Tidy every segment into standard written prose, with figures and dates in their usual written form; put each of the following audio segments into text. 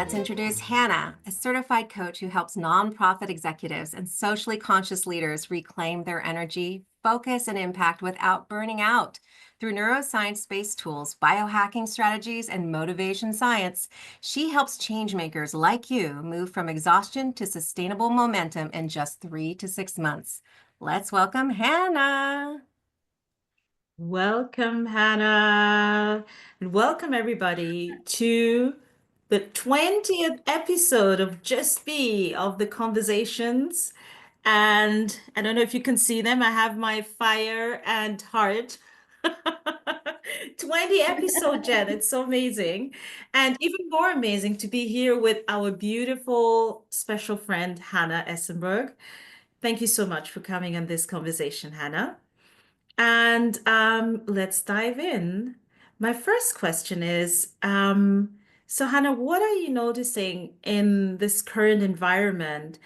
let's introduce Hanna, a certified coach who helps nonprofit executives and socially conscious leaders reclaim their energy, focus, and impact without burning out. Through neuroscience-based tools, biohacking strategies, and motivation science, she helps changemakers like you move from exhaustion to sustainable momentum in just 3 to 6 months. Let's welcome Hanna. Welcome, Hannah, and welcome everybody to the 20th episode of Just Be of the Conversations. And I don't know if you can see them. I have my fire and heart. 20 episode, Jen. It's so amazing. And even more amazing to be here with our beautiful special friend, Hanna Essenburg. Thank you so much for coming on this conversation, Hannah. And let's dive in. My first question is, so Hannah, what are you noticing in this current environment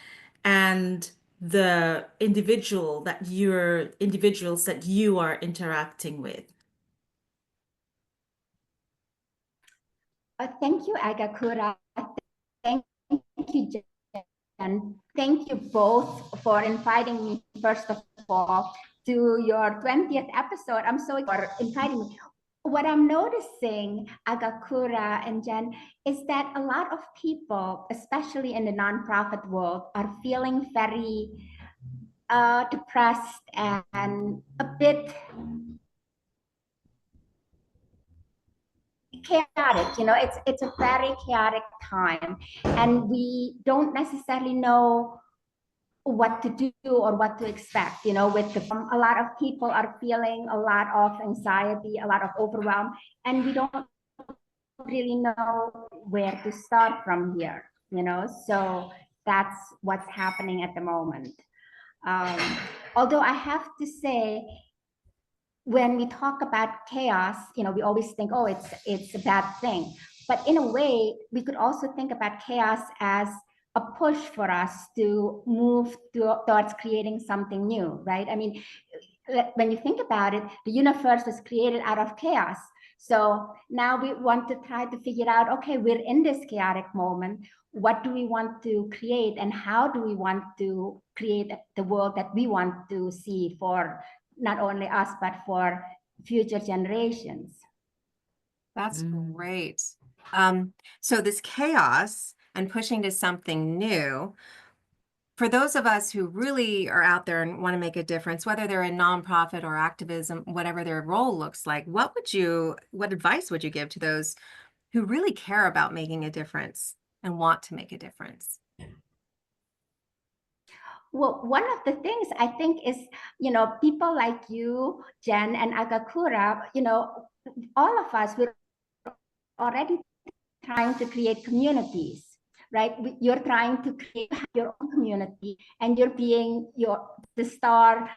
and the individuals that you are interacting with? Thank you, Agakura. Thank you, Jen. Thank you both for inviting me, first of all, to your 20th episode. I'm so excited for inviting me. What I'm noticing, Agakura and Jen, is that a lot of people, especially in the nonprofit world, are feeling very depressed and a bit chaotic. It's a very chaotic time, and we don't necessarily know what to do or what to expect. With a lot of people are feeling a lot of anxiety, a lot of overwhelm, and we don't really know where to start from here. So that's what's happening at the moment. Although I have to say, when we talk about chaos, we always think, oh, it's a bad thing. But in a way, we could also think about chaos as a push for us to move towards creating something new, right? I mean, when you think about it, the universe was created out of chaos. So now we want to try to figure out, okay, we're in this chaotic moment. What do we want to create, and how do we want to create the world that we want to see for not only us, but for future generations? That's great. So this chaos and pushing to something new, for those of us who really are out there and want to make a difference, whether they're in nonprofit or activism, whatever their role looks like, what advice would you give to those who really care about making a difference and want to make a difference? Well, one of the things I think is, people like you, Jen and Agakura, all of us, we're already trying to create communities, right? You're trying to create your own community, and you're being the star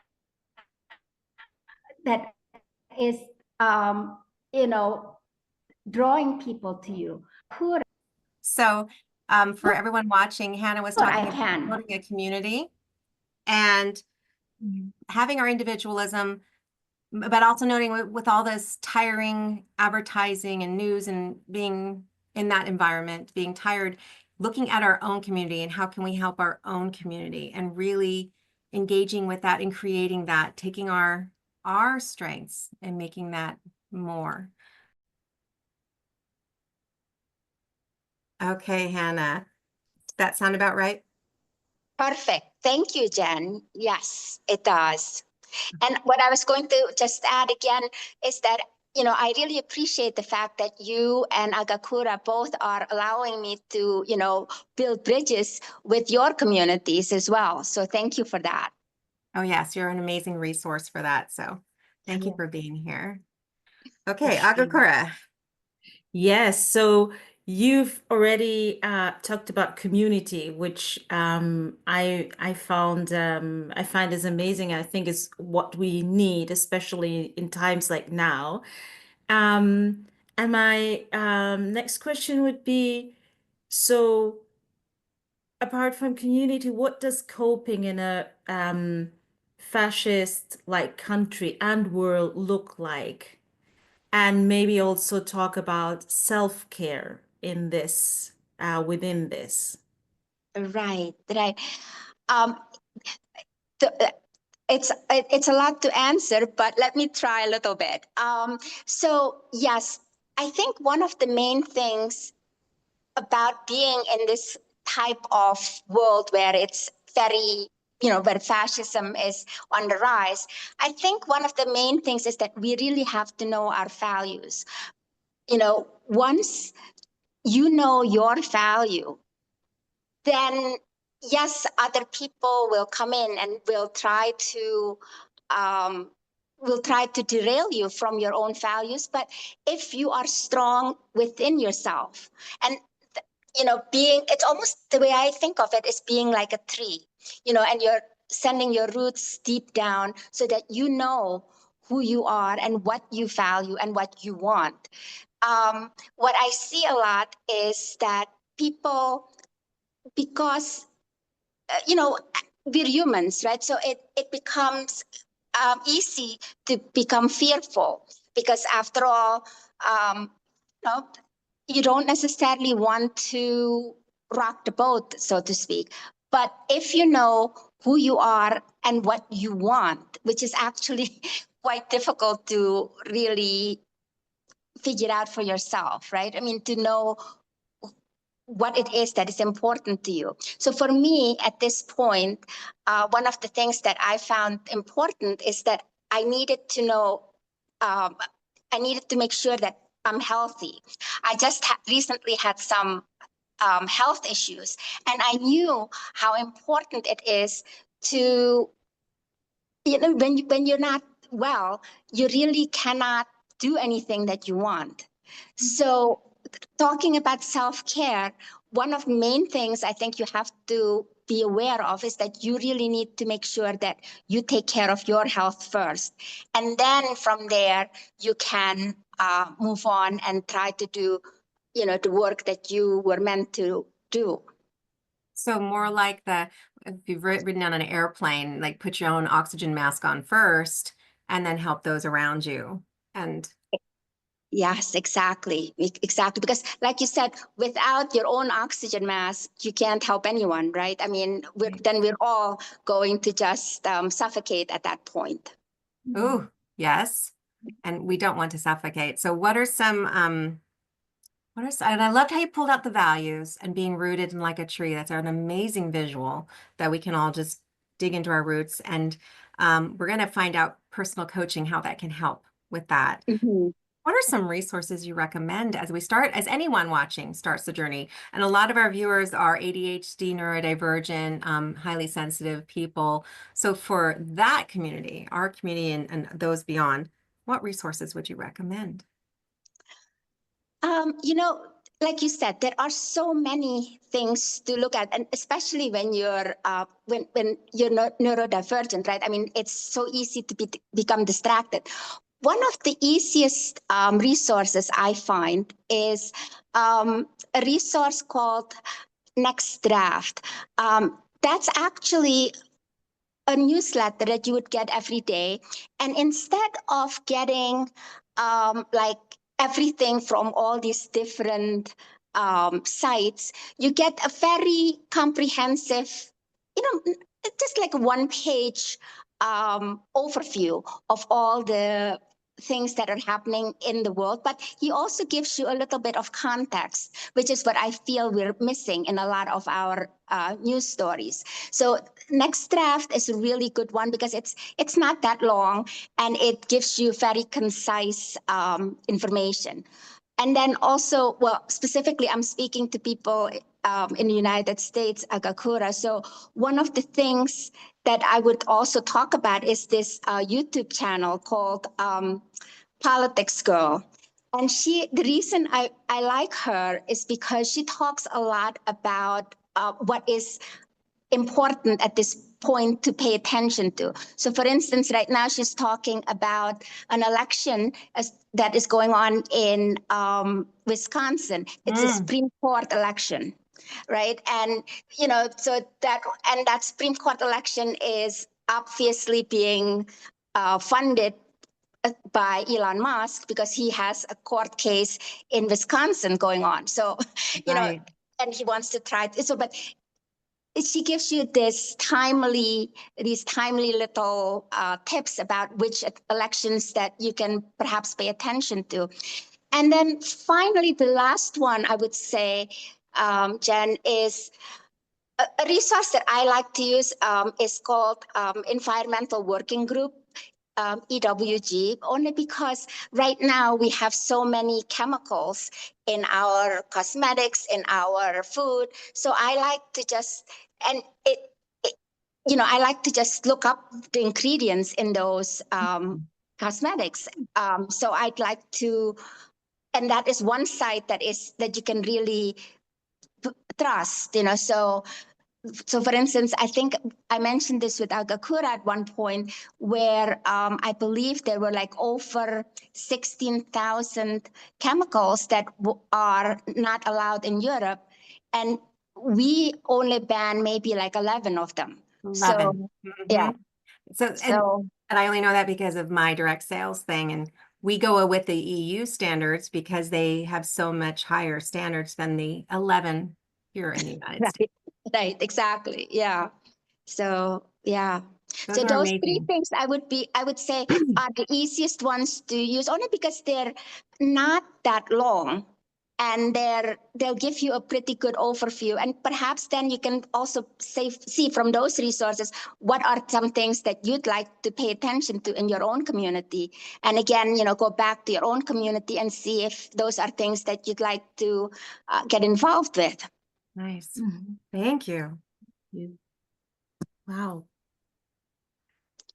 that is, drawing people to you. So for everyone watching, Hanna was talking about building a community and having our individualism, but also noting with all this tiring advertising and news and being in that environment, being tired, looking at our own community and how can we help our own community, and really engaging with that and creating that, taking our strengths and making that more. Okay, Hanna, does that sound about right? Perfect. Thank you, Jen. Yes, it does. And what I was going to just add again is that, I really appreciate the fact that you and Agakura both are allowing me to, build bridges with your communities as well. So thank you for that. Oh, yes, you're an amazing resource for that. So thank you for being here. Okay, Agakura. Yes, so you've already talked about community, which I find is amazing. I think is what we need, especially in times like now. And my next question would be, so apart from community, what does coping in a fascist like country and world look like? And maybe also talk about self-care in this within this? Right, right. Um, it's a lot to answer, but let me try a little bit. So yes, I think one of the main things about being in this type of world where it's very, where fascism is on the rise, I think one of the main things is that we really have to know our values. Once you know your value, then yes, other people will come in and um, will try to derail you from your own values. But if you are strong within yourself, and it's almost the way I think of it is being like a tree, and you're sending your roots deep down so that you know who you are and what you value and what you want. What I see a lot is that people, because we're humans, right? So it becomes easy to become fearful because after all, you know, you don't necessarily want to rock the boat, so to speak. But if you know who you are and what you want, which is actually quite difficult to really figure out for yourself, right? I mean, to know what it is that is important to you. So for me, at this point, one of the things that I found important is that I needed to know, I needed to make sure that I'm healthy. I just recently had some health issues, and I knew how important it is to, when you're not well, you really cannot do anything that you want. So talking about self-care, one of the main things I think you have to be aware of is that you really need to make sure that you take care of your health first. And then from there, you can move on and try to do, the work that you were meant to do. So more like if you've ridden on an airplane, like put your own oxygen mask on first and then help those around you. And yes, exactly. Exactly. Because like you said, without your own oxygen mask, you can't help anyone, right? I mean, then we're all going to just suffocate at that point. oh, yes. And we don't want to suffocate. So what are some, and I loved how you pulled out the values and being rooted in like a tree. That's an amazing visual that we can all just dig into our roots. And we're going to find out personal coaching, how that can help with that. Mm-hmm. What are some resources you recommend as we start, as anyone watching starts the journey? And a lot of our viewers are ADHD, neurodivergent, highly sensitive people. So for that community, our community and those beyond, what resources would you recommend? Like you said, there are so many things to look at, and especially when you're when you're neurodivergent, right? I mean, it's so easy to become distracted. One of the easiest resources I find is a resource called Next Draft. That's actually a newsletter that you would get every day. And instead of getting like everything from all these different sites, you get a very comprehensive, just like a one-page overview of all the things that are happening in the world, but he also gives you a little bit of context, which is what I feel we're missing in a lot of our news stories. So Next Draft is a really good one because it's not that long and it gives you very concise information. And then also, well, specifically, I'm speaking to people in the United States, Agakura. So one of the things that I would also talk about is this YouTube channel called Politics Girl. And the reason I like her is because she talks a lot about what is important at this point to pay attention to. So for instance, right now she's talking about an election that is going on in Wisconsin. It's a Supreme Court election, right? And, so that Supreme Court election is obviously being funded by Elon Musk because he has a court case in Wisconsin going on. So, Right. and he wants to try it. So, but she gives you these timely little tips about which elections that you can perhaps pay attention to. And then finally, the last one I would say, Jen, is a resource that I like to use is called Environmental Working Group, EWG, only because right now we have so many chemicals in our cosmetics, in our food. So I like to just, and I like to just look up the ingredients in those cosmetics. So I'd like to, and that is one site that you can really trust, So for instance, I think I mentioned this with Agakura at one point, where I believe there were like over 16,000 chemicals that are not allowed in Europe. And we only ban maybe like 11 of them. 11. So, yeah. So, and I only know that because of my direct sales thing. And we go with the EU standards because they have so much higher standards than the 11 here in the United States. Right, exactly. Yeah. So, yeah. So those three things I would say are the easiest ones to use, only because they're not that long and they'll give you a pretty good overview. And perhaps then you can also see from those resources what are some things that you'd like to pay attention to in your own community. And again, go back to your own community and see if those are things that you'd like to get involved with. Nice. Thank you. Wow.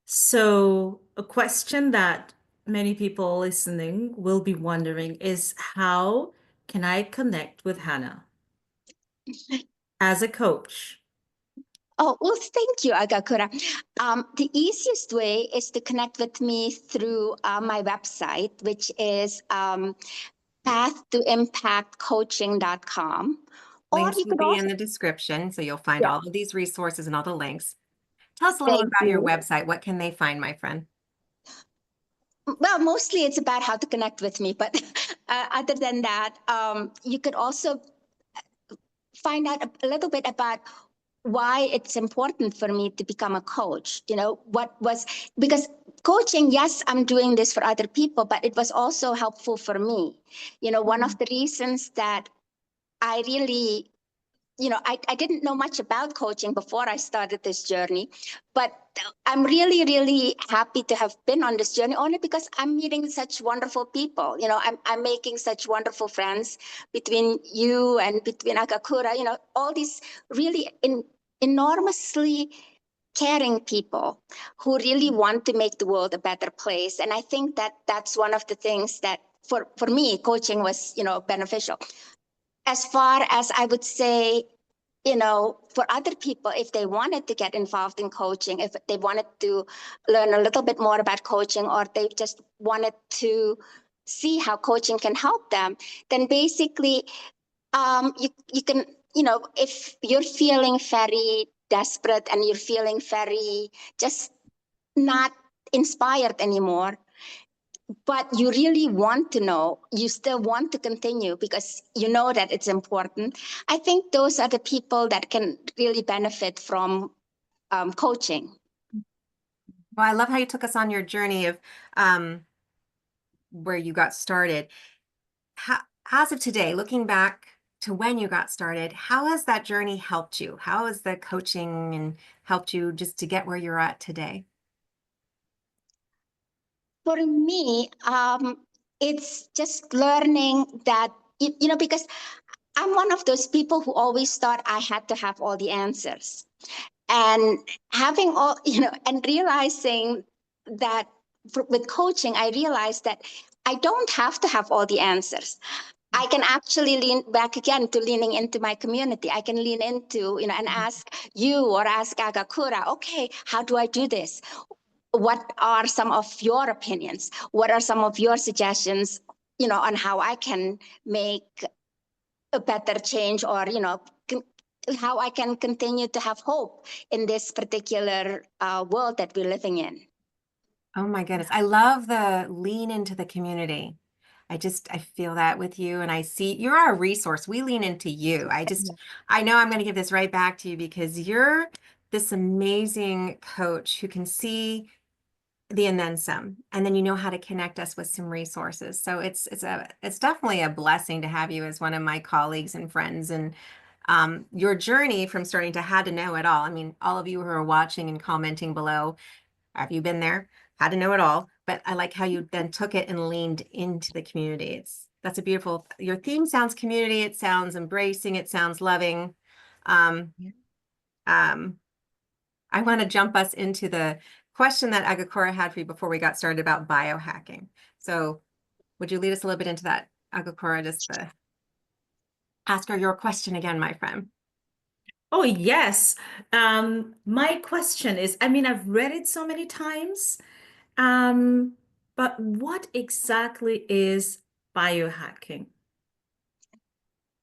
So a question that many people listening will be wondering is, how can I connect with Hanna as a coach? Oh, well, thank you, Agakura. The easiest way is to connect with me through my website, which is pathtoimpactcoaching.com. Links will be in the description, so you'll find all of these resources and all the links. Tell us a little about your website. What can they find, my friend? Well, mostly it's about how to connect with me, but other than that, you could also find out a little bit about why it's important for me to become a coach. Because coaching, yes, I'm doing this for other people, but it was also helpful for me. One of the reasons that I really, I didn't know much about coaching before I started this journey, but I'm really, really happy to have been on this journey, only because I'm meeting such wonderful people. I'm making such wonderful friends between you and between Agakura, all these really enormously caring people who really want to make the world a better place. And I think that that's one of the things that for me, coaching was, beneficial. As far as I would say, for other people, if they wanted to get involved in coaching, if they wanted to learn a little bit more about coaching, or they just wanted to see how coaching can help them, then basically you can, if you're feeling very desperate and you're feeling very just not inspired anymore, but you really want to know, you still want to continue because you know that it's important, I think those are the people that can really benefit from coaching. Well, I love how you took us on your journey of where you got started. As of today, looking back to when you got started, how has that journey helped you? How has the coaching and helped you just to get where you're at today? For me, it's just learning that, because I'm one of those people who always thought I had to have all the answers. And having all, and realizing that with coaching, I realized that I don't have to have all the answers. I can actually lean back again to leaning into my community. I can lean into, and ask you or ask Agakura, okay, how do I do this? What are some of your opinions? What are some of your suggestions, on how I can make a better change, or, how I can continue to have hope in this particular world that we're living in. Oh my goodness. I love the lean into the community. I feel that with you, and I see you're our resource. We lean into you. I know I'm going to give this right back to you because you're this amazing coach who can see the and then some, and then you know how to connect us with some resources. So it's definitely a blessing to have you as one of my colleagues and friends, and your journey from starting to had to know it all. I mean, all of you who are watching and commenting below, have you been there? Had to know it all. But I like how you then took it and leaned into the community. That's a beautiful, your theme sounds community, it sounds embracing, it sounds loving. Um, I want to jump us into the question that Agakura had for you before we got started about biohacking. So would you lead us a little bit into that, Agakura, just ask her your question again, my friend. Oh, yes. My question is, I mean, I've read it so many times, but what exactly is biohacking?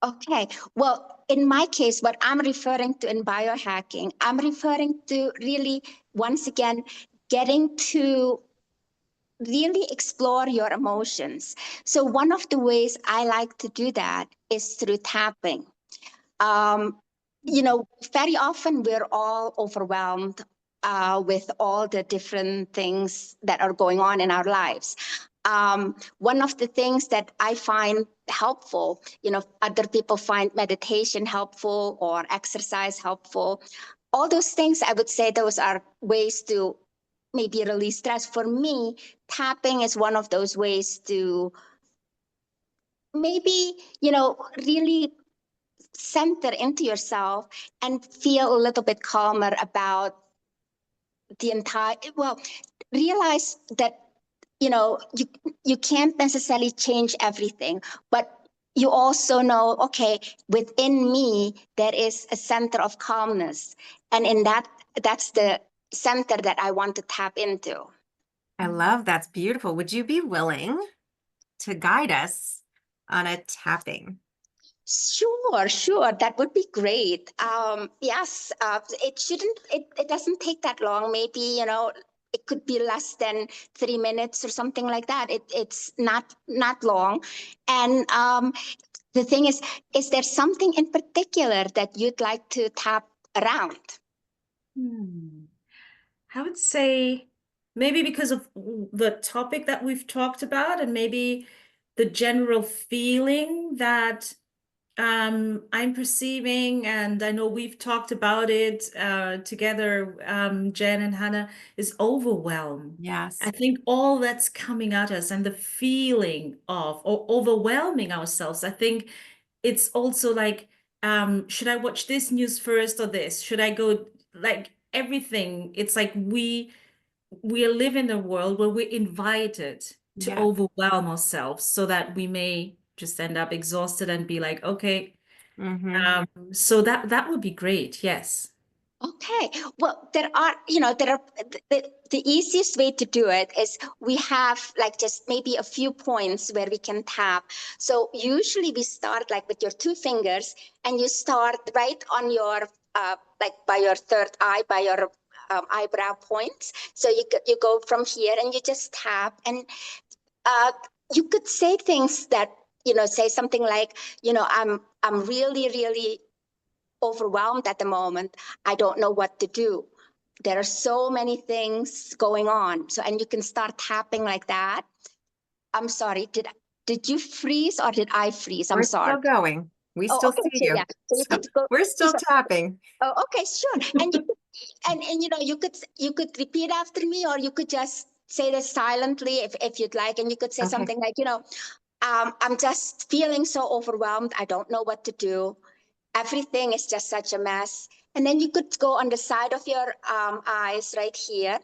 Okay, well, in my case, what I'm referring to in biohacking, I'm referring to really, once again, getting to really explore your emotions. So one of the ways I like to do that is through tapping. Very often we're all overwhelmed with all the different things that are going on in our lives. One of the things that I find helpful, other people find meditation helpful or exercise helpful. All those things, I would say those are ways to maybe release stress. For me, tapping is one of those ways to maybe, really center into yourself and feel a little bit calmer about realize that, you can't necessarily change everything, but you also know, okay, within me, there is a center of calmness. And that's the center that I want to tap into. I love that's beautiful. Would you be willing to guide us on a tapping? Sure. That would be great. Yes, it doesn't take that long. Maybe, it could be less than 3 minutes or something like that. It's not long. And the thing is there something in particular that you'd like to tap around? I would say maybe because of the topic that we've talked about, and maybe the general feeling that I'm perceiving, and I know we've talked about it together, Jen and Hannah, is overwhelm. Yes. I think all that's coming at us and the feeling of or overwhelming ourselves, I think it's also like, should I watch this news first or this? Should I go, like, everything? It's like we live in a world where we're invited to overwhelm ourselves so that we may just end up exhausted and be like, okay. So that would be great. Yes. Okay. Well, there are the easiest way to do it is we have like just maybe a few points where we can tap. So usually we start like with your 2 fingers, and you start right on your like by your third eye, by your eyebrow points. So you go from here and you just tap, and you could say things that, say something like, I'm really, really overwhelmed at the moment. I don't know what to do. There are so many things going on. So, and you can start tapping like that. I'm sorry, did you freeze or did I freeze? I'm sorry. We're still going. We still okay, see you. Yeah. So you could go, we're still tapping. Oh, okay, sure. And you could repeat after me, or you could just say this silently if you'd like, and you could say something like, I'm just feeling so overwhelmed. I don't know what to do. Everything is just such a mess. And then you could go on the side of your eyes right here,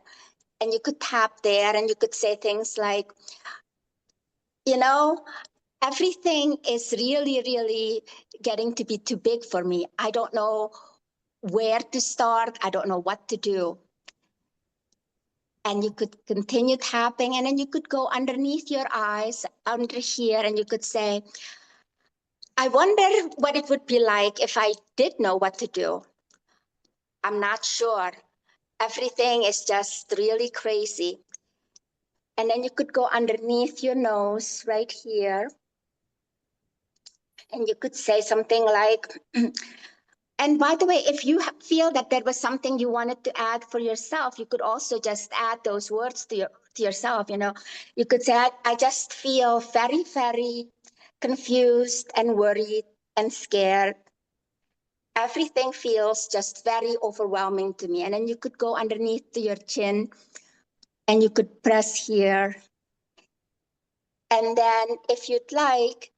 and you could tap there, and you could say things like, everything is really, really getting to be too big for me. I don't know where to start. I don't know what to do. And you could continue tapping, and then you could go underneath your eyes, under here, and you could say, I wonder what it would be like if I did know what to do. I'm not sure. Everything is just really crazy. And then you could go underneath your nose right here. And you could say something like, and by the way, if you feel that there was something you wanted to add for yourself, you could also just add those words to yourself. You know, you could say, I just feel very, very confused and worried and scared. Everything feels just very overwhelming to me. And then you could go underneath to your chin and you could press here. And then if you'd like,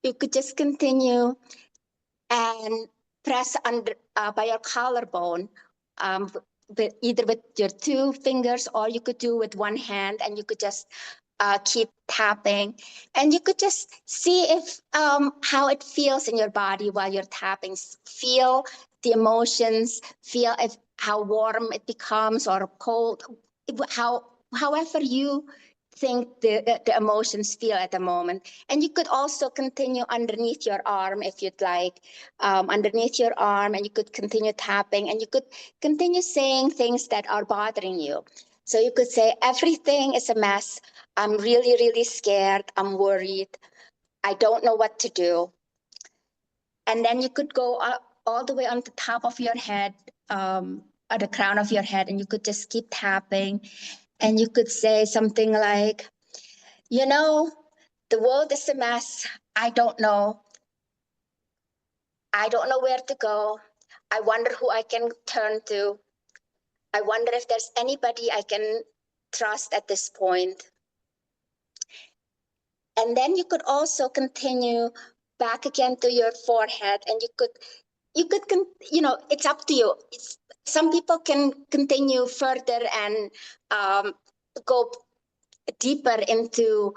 you could just continue and press under by your collarbone, either with your 2 fingers, or you could do with 1 hand, and you could just keep tapping, and you could just see if how it feels in your body while you're tapping. Feel the emotions, feel if how warm it becomes or cold, however you think the emotions feel at the moment. And you could also continue underneath your arm if you'd like, underneath your arm, and you could continue tapping, and you could continue saying things that are bothering you. So you could say, everything is a mess. I'm really, really scared. I'm worried. I don't know what to do. And then you could go all the way on the top of your head, at the crown of your head, and you could just keep tapping. And you could say something like, you know, the world is a mess. I don't know. I don't know where to go. I wonder who I can turn to. I wonder if there's anybody I can trust at this point. And then you could also continue back again to your forehead, and you could, you know, it's up to you. Some people can continue further and go deeper into,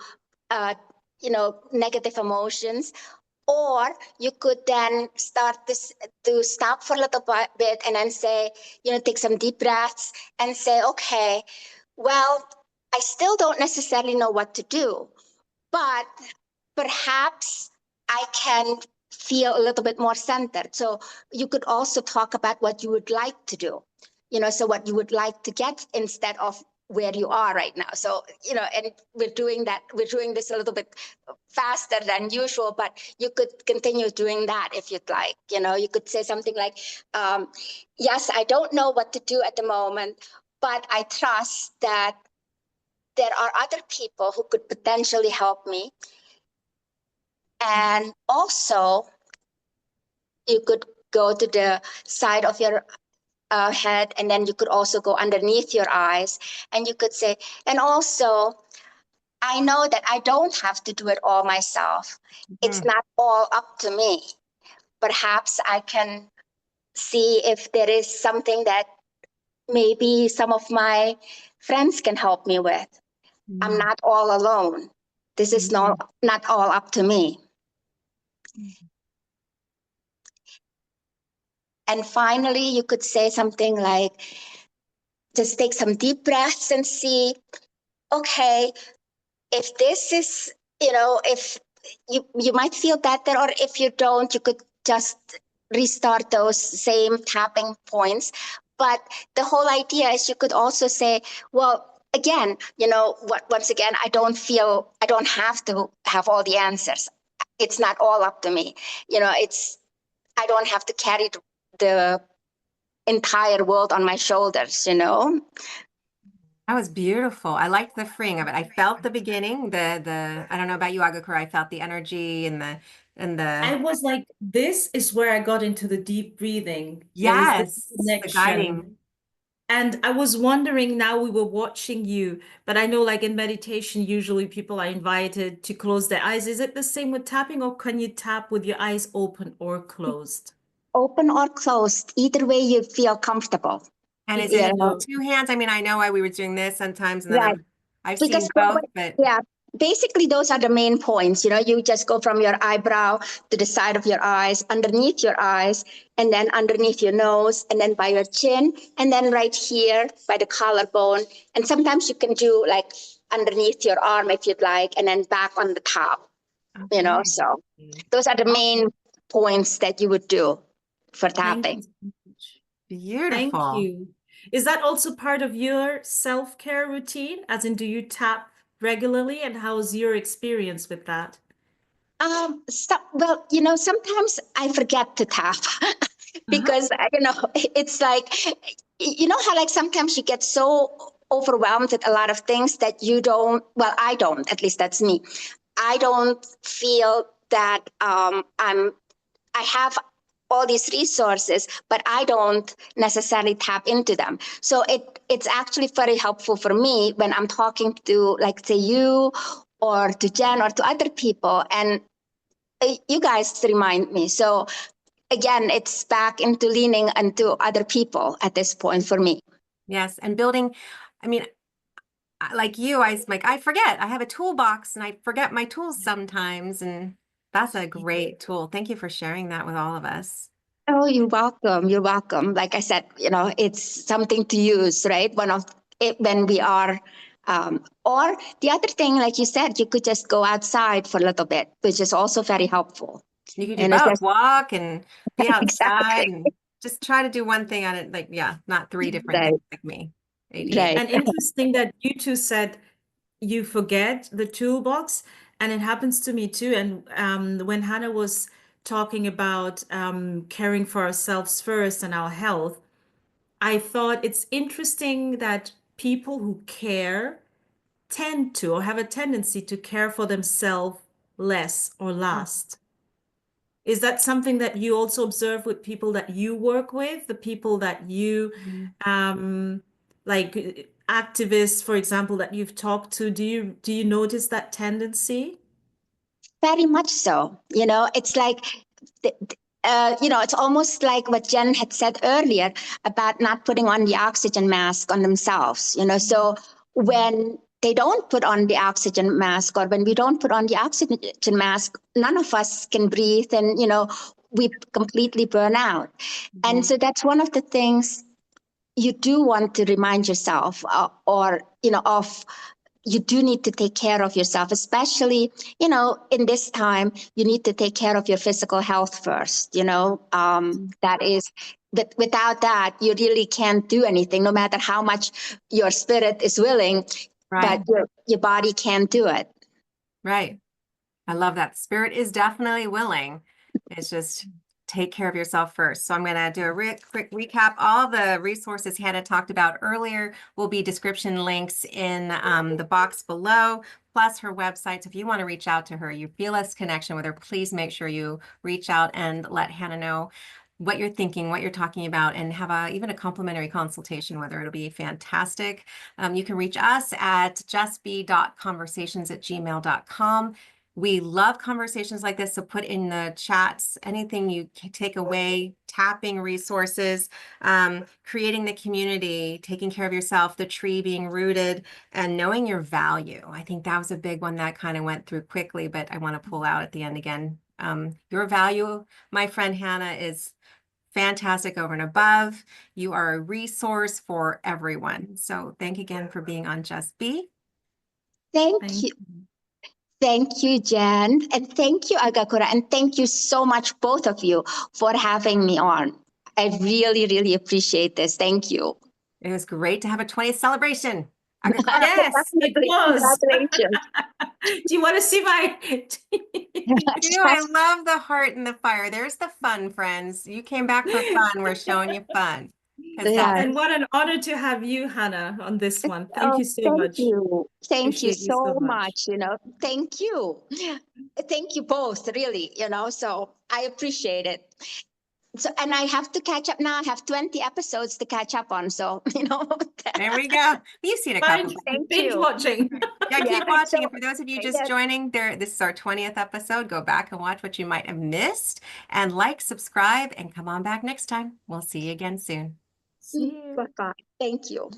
you know, negative emotions. Or you could then start to stop for a little bit and then say, you know, take some deep breaths and say, okay, well, I still don't necessarily know what to do, but perhaps I can feel a little bit more centered. So you could also talk about what you would like to do, you know, so what you would like to get instead of where you are right now. So, you know, and we're doing this a little bit faster than usual, but you could continue doing that if you'd like. You know, you could say something like, yes, I don't know what to do at the moment, but I trust that there are other people who could potentially help me. And also, you could go to the side of your head, and then you could also go underneath your eyes, and you could say, and also, I know that I don't have to do it all myself. It's not all up to me. Perhaps I can see if there is something that maybe some of my friends can help me with. I'm not all alone. This is not all up to me. And finally, you could say something like, just take some deep breaths and see, okay, if this is, you know, if you might feel better, or if you don't, you could just restart those same tapping points. But the whole idea is you could also say, well, again, you know, once again, I don't have to have all the answers. It's not all up to me. You know, I don't have to carry the entire world on my shoulders, you know. That was beautiful. I liked the freeing of it. I felt the beginning, the I don't know about you, Agakura, I felt the energy and the I was like, this is where I got into the deep breathing. yes, There was the guiding. And I was wondering, now we were watching you, but I know like in meditation, usually people are invited to close their eyes. Is it the same with tapping, or can you tap with your eyes open or closed? Open or closed, either way you feel comfortable. And is it 2 hands? I mean, I know why we were doing this sometimes, and then I've seen both, but yeah, basically those are the main points. You know, you just go from your eyebrow to the side of your eyes, underneath your eyes, and then underneath your nose, and then by your chin, and then right here by the collarbone. And sometimes you can do like underneath your arm if you'd like, and then back on the top. You know, so those are the main points that you would do for tapping. Beautiful. Thank you. Is that also part of your self-care routine? As in, do you tap regularly, and how's your experience with that? Well, sometimes I forget to tap because, it's like, how like sometimes you get so overwhelmed with a lot of things that you don't, well, I don't, at least that's me. I don't feel that I have all these resources, but I don't necessarily tap into them. So it's actually very helpful for me when I'm talking to, like, say, you or to Jen or to other people, and you guys remind me. So again, it's back into leaning into other people at this point for me. Yes, and building, I mean, like you, I forget. I have a toolbox and I forget my tools sometimes, and that's a great tool. Thank you for sharing that with all of us. Oh, you're welcome. You're welcome. Like I said, it's something to use, right? One of it when we are, or the other thing, like you said, you could just go outside for a little bit, which is also very helpful. You could do And it's both, just walk and be outside exactly and just try to do one thing on it. Like, yeah, not three different right, things like me. ADHD. right. And interesting that you two said you forget the toolbox, and it happens to me too. And when Hannah was talking about caring for ourselves first and our health, I thought it's interesting that people who care tend to, or have a tendency to, care for themselves less or last. Is that something that you also observe with people that you work with, the people that you, like activists, for example, that you've talked to? Do you notice that tendency? Very much so. It's like, it's almost like what Jen had said earlier about not putting on the oxygen mask on themselves. So when they don't put on the oxygen mask, or when we don't put on the oxygen mask, none of us can breathe, and we completely burn out. And so that's one of the things you do want to remind yourself, or of, you do need to take care of yourself, especially, in this time, you need to take care of your physical health first. That is, that without that, you really can't do anything, no matter how much your spirit is willing, Right. but your body can't do it. Right. I love that. Spirit is definitely willing. It's just take care of yourself first. So I'm going to do a quick recap. All the resources Hannah talked about earlier will be description links in the box below, plus her website. So if you want to reach out to her, you feel a connection with her, please make sure you reach out and let Hannah know what you're thinking, what you're talking about, and have even a complimentary consultation with her. It'll be fantastic. You can reach us at justbe.conversations@gmail.com. We love conversations like this, so put in the chats anything you take away, tapping resources, creating the community, taking care of yourself, the tree being rooted, and knowing your value. I think that was a big one that kind of went through quickly, but I want to pull out at the end again. Your value, my friend Hannah, is fantastic over and above. You are a resource for everyone. So thank you again for being on Just Be. Thank you. Thank you, Jen. And thank you, Agakura. And thank you so much, both of you, for having me on. I really, really appreciate this. Thank you. It was great to have a 20th celebration. Yes, it was. Congratulations. Do you want to see my... I love the heart and the fire. There's the fun, friends. You came back for fun. We're showing you fun. Yeah. And what an honor to have you, Hannah, on this one. Thank you so thank much. you. Thank you Appreciate you so so much. Thank you. Thank you both, really, so I appreciate it. So, and I have to catch up now. I have 20 episodes to catch up on. So, There we go. You've seen a couple. Binge watching. Yeah, keep Yeah. watching. So, And for those of you just yes. joining, this is our 20th episode. Go back and watch what you might have missed, and like, subscribe, and come on back next time. We'll see you again soon. See you. Bye-bye. Thank you.